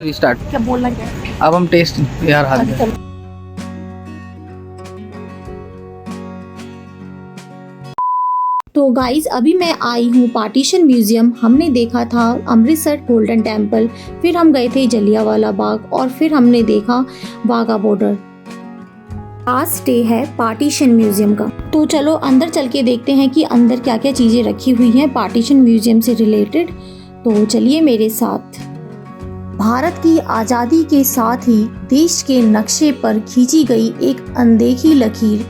Restart. क्या बोलना क्या है? अब हम टेस्ट यार हाथ में। चलो। तो गाइस अभी मैं आई हूँ पार्टीशन म्यूजियम। हमने देखा था अमृतसर गोल्डन टेम्पल, फिर हम गए थे जलियांवाला बाग और फिर हमने देखा वाघा बॉर्डर। आज स्टे है पार्टीशन म्यूजियम का। तो चलो अंदर चल के देखते हैं कि अंदर क्या क्या चीजें रखी हुई हैं पार्टीशन म्यूजियम से रिलेटेड। तो चलिए मेरे साथ। भारत की आज़ादी के साथ ही देश के नक्शे पर खींची गई एक अनदेखी लकीर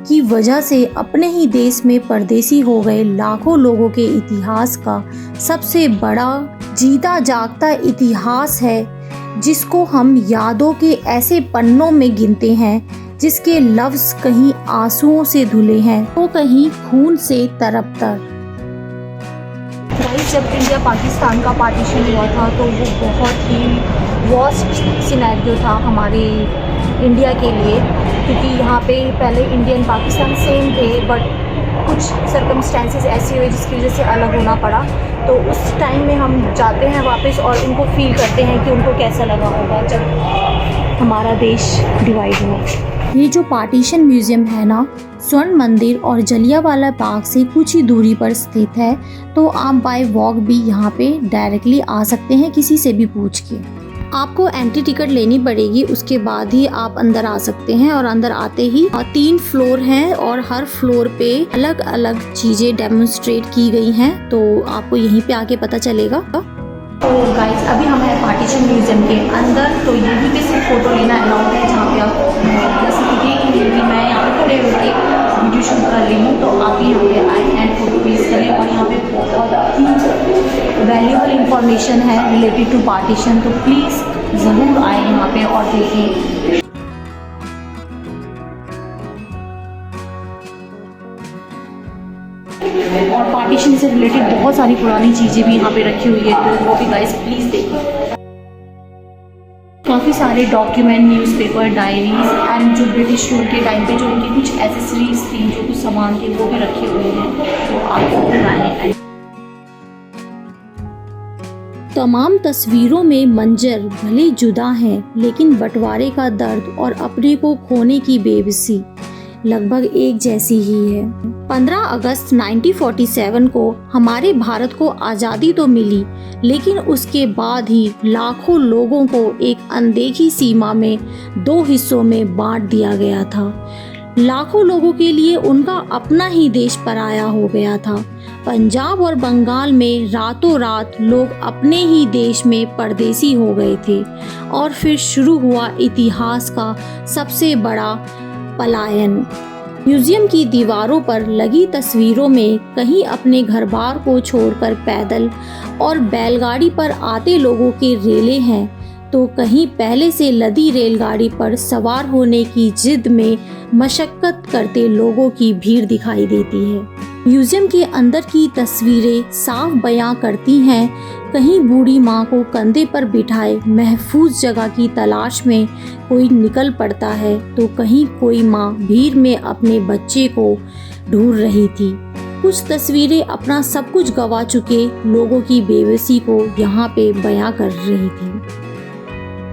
की वजह से अपने ही देश में परदेसी हो गए लाखों लोगों के इतिहास का सबसे बड़ा जीता जागता इतिहास है, जिसको हम यादों के ऐसे पन्नों में गिनते हैं जिसके लफ्ज़ कहीं आंसुओं से धुले हैं तो कहीं खून से तरबतर। जब इंडिया पाकिस्तान का पार्टीशन हुआ था तो वो बहुत ही वर्स्ट सिनेरियो था हमारे इंडिया के लिए, क्योंकि यहाँ पे पहले इंडिया एंड पाकिस्तान सेम थे बट कुछ सर्कमस्टेंसेस ऐसी हुई जिसकी वजह से अलग होना पड़ा। तो उस टाइम में हम जाते हैं वापस और उनको फील करते हैं कि उनको कैसा लगा होगा जब हमारा देश डिवाइड हुआ। ये जो पार्टीशन म्यूजियम है ना, स्वर्ण मंदिर और जलियांवाला बाग से कुछ ही दूरी पर स्थित है, तो आप बाय वॉक भी यहाँ पे डायरेक्टली आ सकते हैं किसी से भी पूछ के। आपको एंट्री टिकट लेनी पड़ेगी, उसके बाद ही आप अंदर आ सकते हैं। और अंदर आते ही 3 फ्लोर हैं और हर फ्लोर पे अलग अलग चीजें डेमोन्स्ट्रेट की गई हैं, तो आपको यहीं पे आके पता चलेगा। तो गाइस अभी हम हैं पार्टीशन म्यूजियम के अंदर, तो यहीं पे सिर्फ फोटो लेना अलाउड है, जहाँ पे आपको कि मैं यहाँ पे खड़े होकर वीडियो शूट कर रही हूँ, तो आप यहाँ पे आए एंड फोटो प्लीज करें। और यहाँ पे बहुत ही वैल्यूबल इंफॉर्मेशन है रिलेटेड टू पार्टीशन, तो प्लीज़ ज़रूर आए यहाँ पे और देखें। और पार्टीशन से रिलेटेड बहुत सारी पुरानी चीज़ें भी यहाँ पे रखी हुई है, तो वो भी गाइस प्लीज़ देखें। काफ़ी सारे डॉक्यूमेंट, न्यूज़पेपर, डायरीज एंड जो ब्रिटिश रूल के टाइम पे जो उनकी कुछ एसेसरीज थी, जो कुछ सामान थे, वो भी रखे हुए हैं, तो आप जरूर आएँ। तमाम तस्वीरों में मंजर भले जुदा हैं, लेकिन बंटवारे का दर्द और अपने को खोने की बेबसी लगभग एक जैसी ही है। 15 अगस्त 1947 को हमारे भारत को आज़ादी तो मिली, लेकिन उसके बाद ही लाखों लोगों को एक अनदेखी सीमा में 2 हिस्सों में बांट दिया गया था। लाखों लोगों के लिए उनका अपना ही देश पराया हो गया था। पंजाब और बंगाल में रातों रात लोग अपने ही देश में परदेसी हो गए थे और फिर शुरू हुआ इतिहास का सबसे बड़ा पलायन। म्यूजियम की दीवारों पर लगी तस्वीरों में कहीं अपने घर बार को छोड़कर पैदल और बैलगाड़ी पर आते लोगों के रेले हैं, तो कहीं पहले से लदी रेलगाड़ी पर सवार होने की जिद में मशक्कत करते लोगों की भीड़ दिखाई देती है। म्यूजियम के अंदर की तस्वीरें साफ बयां करती हैं, कहीं बूढ़ी माँ को कंधे पर बिठाए महफूज जगह की तलाश में कोई निकल पड़ता है, तो कहीं कोई माँ भीड़ में अपने बच्चे को ढूंढ रही थी। कुछ तस्वीरें अपना सब कुछ गंवा चुके लोगों की बेबसी को यहाँ पे बयां कर रही थी।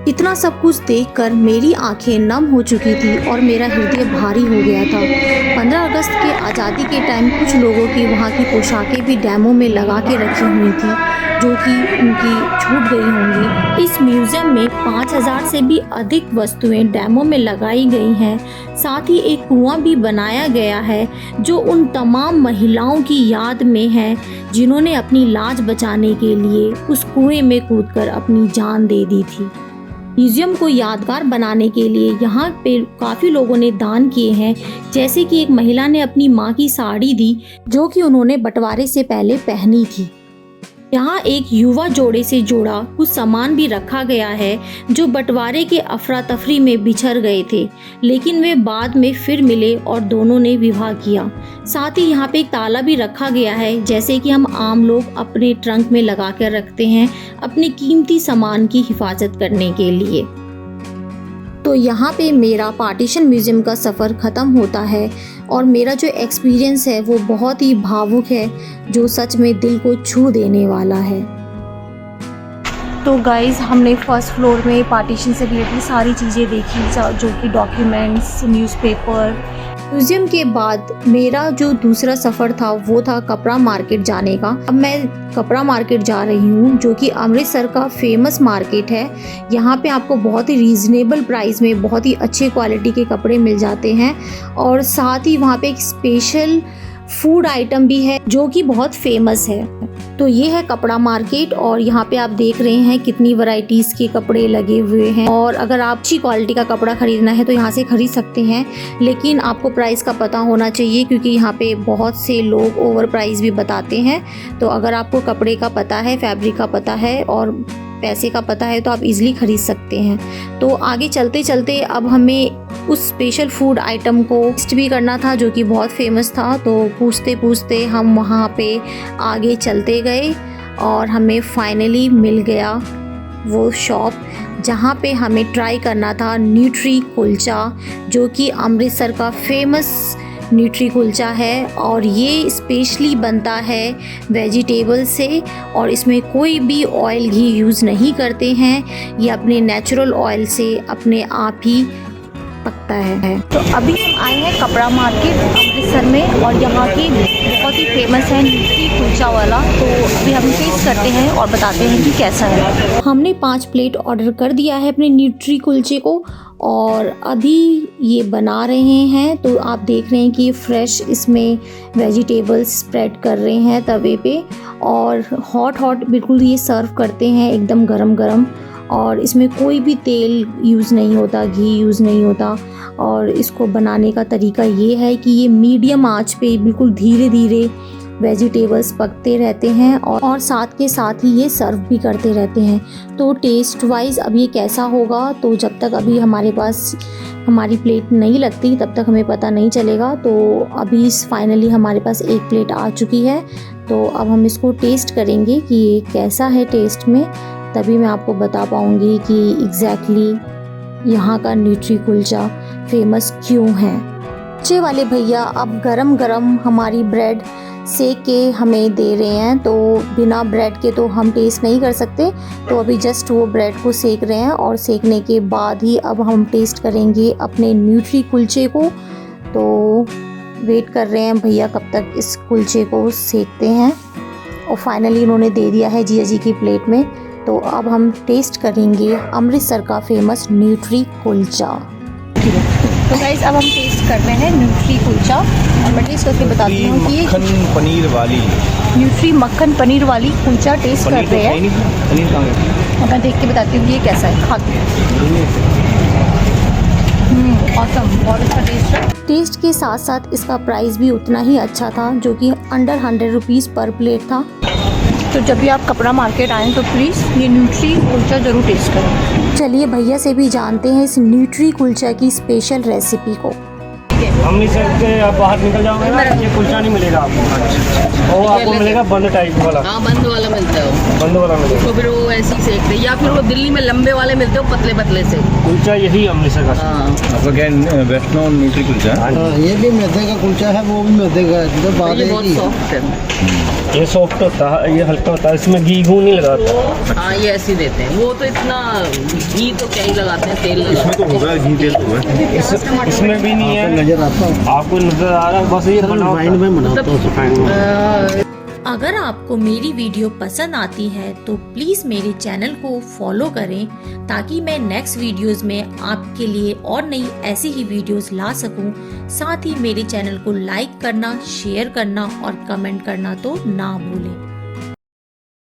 इतना सब कुछ देखकर मेरी आंखें नम हो चुकी थी और मेरा हृदय भारी हो गया था। 15 अगस्त के आज़ादी के टाइम कुछ लोगों की वहाँ की पोशाकें भी डैमों में लगा के रखी हुई थी, जो कि उनकी छूट गई होंगी। इस म्यूज़ियम में 5000 से भी अधिक वस्तुएं डैमों में लगाई गई हैं। साथ ही एक कुआं भी बनाया गया है, जो उन तमाम महिलाओं की याद में है जिन्होंने अपनी लाज बचाने के लिए उस कुएं में कूदकर अपनी जान दे दी थी। म्यूजियम को यादगार बनाने के लिए यहाँ पे काफ़ी लोगों ने दान किए हैं, जैसे कि एक महिला ने अपनी माँ की साड़ी दी, जो कि उन्होंने बंटवारे से पहले पहनी थी। यहाँ एक युवा जोड़े से जोड़ा कुछ सामान भी रखा गया है, जो बंटवारे के अफरा तफरी में बिछड़ गए थे, लेकिन वे बाद में फिर मिले और दोनों ने विवाह किया। साथ ही यहाँ पे एक ताला भी रखा गया है, जैसे कि हम आम लोग अपने ट्रंक में लगा कर रखते हैं अपने कीमती सामान की हिफाजत करने के लिए। तो यहाँ पे मेरा पार्टीशन म्यूजियम का सफ़र ख़त्म होता है और मेरा जो एक्सपीरियंस है वो बहुत ही भावुक है, जो सच में दिल को छू देने वाला है। तो गाइज़ हमने फर्स्ट फ्लोर में पार्टीशन से रिलेटेड सारी चीज़ें देखी, जो कि डॉक्यूमेंट्स, न्यूज़पेपर। म्यूज़ियम के बाद मेरा जो दूसरा सफ़र था वो था कपड़ा मार्केट जाने का। अब मैं कपड़ा मार्केट जा रही हूँ, जो कि अमृतसर का फेमस मार्केट है। यहाँ पे आपको बहुत ही रीज़नेबल प्राइस में बहुत ही अच्छे क्वालिटी के कपड़े मिल जाते हैं, और साथ ही वहाँ पे एक स्पेशल फूड आइटम भी है जो कि बहुत फेमस है। तो ये है कपड़ा मार्केट, और यहाँ पे आप देख रहे हैं कितनी वैरायटीज़ के कपड़े लगे हुए हैं। और अगर आप अच्छी क्वालिटी का कपड़ा खरीदना है तो यहाँ से खरीद सकते हैं, लेकिन आपको प्राइस का पता होना चाहिए, क्योंकि यहाँ पे बहुत से लोग ओवर प्राइस भी बताते हैं। तो अगर आपको कपड़े का पता है, फैब्रिक का पता है और पैसे का पता है तो आप इजीली खरीद सकते हैं। तो आगे चलते चलते अब हमें उस स्पेशल फूड आइटम को टेस्ट भी करना था, जो कि बहुत फेमस था। तो पूछते पूछते हम वहाँ पे आगे चलते गए और हमें फाइनली मिल गया वो शॉप जहाँ पे हमें ट्राई करना था न्यूट्री कुलचा, जो कि अमृतसर का फेमस न्यूट्री कुलचा है। और ये स्पेशली बनता है वेजिटेबल से, और इसमें कोई भी ऑयल घी यूज़ नहीं करते हैं। ये अपने नेचुरल ऑयल से अपने आप ही पकता है। तो अभी हम आए हैं कपड़ा मार्केट अमृतसर में, और यहाँ की बहुत ही फेमस है न्यूट्री कुलचा वाला। तो अभी हम टेस्ट करते हैं और बताते हैं कि कैसा है। हमने 5 प्लेट ऑर्डर कर दिया है अपने न्यूट्री कुलचे को, और अभी ये बना रहे हैं। तो आप देख रहे हैं कि फ्रेश इसमें वेजिटेबल्स स्प्रेड कर रहे हैं तवे पे, और हॉट बिल्कुल ये सर्व करते हैं एकदम गरम गरम। और इसमें कोई भी तेल यूज़ नहीं होता, घी यूज़ नहीं होता। और इसको बनाने का तरीका ये है कि ये मीडियम आंच पे बिल्कुल धीरे धीरे वेजिटेबल्स पकते रहते हैं, और साथ के साथ ही ये सर्व भी करते रहते हैं। तो टेस्ट वाइज अब ये कैसा होगा, तो जब तक अभी हमारे पास हमारी प्लेट नहीं लगती तब तक हमें पता नहीं चलेगा। तो अभी फाइनली हमारे पास 1 प्लेट आ चुकी है। तो अब हम इसको टेस्ट करेंगे कि ये कैसा है टेस्ट में, तभी मैं आपको बता पाऊँगी कि एग्जैक्टली यहाँ का न्यूट्री कुलचा फेमस क्यों है। कुलचे वाले भैया अब गरम गरम हमारी ब्रेड सेक के हमें दे रहे हैं। तो बिना ब्रेड के तो हम टेस्ट नहीं कर सकते, तो अभी जस्ट वो ब्रेड को सेक रहे हैं, और सेकने के बाद ही अब हम टेस्ट करेंगे अपने न्यूट्री कुलचे को। तो वेट कर रहे हैं भैया कब तक इस कुलचे को सेकते हैं, और फाइनली उन्होंने दे दिया है जिया जी की प्लेट में। तो अब हम टेस्ट करेंगे अमृतसर का फेमस न्यूट्री कुलचा। तो गाइस अब हम टेस्ट कर रहे हैं न्यूट्री कुलचा, और मैं टेस्ट करके बताती हूँ कि ये मक्खन पनीर वाली न्यूट्री मक्खन पनीर वाली कुलचा टेस्ट कर रहे हैं। पनीर कहाँ है? और मैं देख के बताती हूँ ये कैसा है, खा के। ऑसम, बहुत अच्छा टेस्ट है। टेस्ट के साथ साथ इसका प्राइस भी उतना ही अच्छा था, जो कि अंडर 100 रुपीज़ पर प्लेट था। तो जब भी आप कपड़ा मार्केट आएँ तो प्लीज़ ये न्यूट्री कुलचा ज़रूर टेस्ट करें। चलिए भैया से भी जानते हैं इस न्यूट्री कुलचा की स्पेशल रेसिपी को। अमृतसर से आप बाहर निकल जाओगे ना, ये कुलचा नहीं मिलेगा आपको। वो आपको मिलेगा बंद टाइप वाला। हाँ, बंद वाला मिलता है वो। बंद वाला मिलेगा। तो फिर वो ऐसे ही सेकते हैं, या फिर वो दिल्ली में लंबे वाले मिलते हो पतले पतले से। कुलचा यही अमृतसर का। हाँ, आपका क्या वैष्णो न्यूट्री कुलचा है? ये भी मैदे का कुलचा है, वो भी मैदे का है। तो बात ये है बहुत कि सॉफ्ट है। ये सॉफ्ट होता है, ये हल्का होता है, इसमें घी घू नहीं लगाता। हाँ, ये ऐसे ही देते हैं। वो तो इतना घी तो क्या ही लगाते हैं, तेल इसमें तो होगा घी तेल तो है। इसमें भी नहीं है, नजर आता है आपको नजर आ रहा है, बस ये बना होता है। वाइन में बनाता हूँ। अगर आपको मेरी वीडियो पसंद आती है तो प्लीज़ मेरे चैनल को फॉलो करें, ताकि मैं नेक्स्ट वीडियोस में आपके लिए और नई ऐसी ही वीडियोस ला सकूं। साथ ही मेरे चैनल को लाइक करना, शेयर करना और कमेंट करना तो ना भूलें।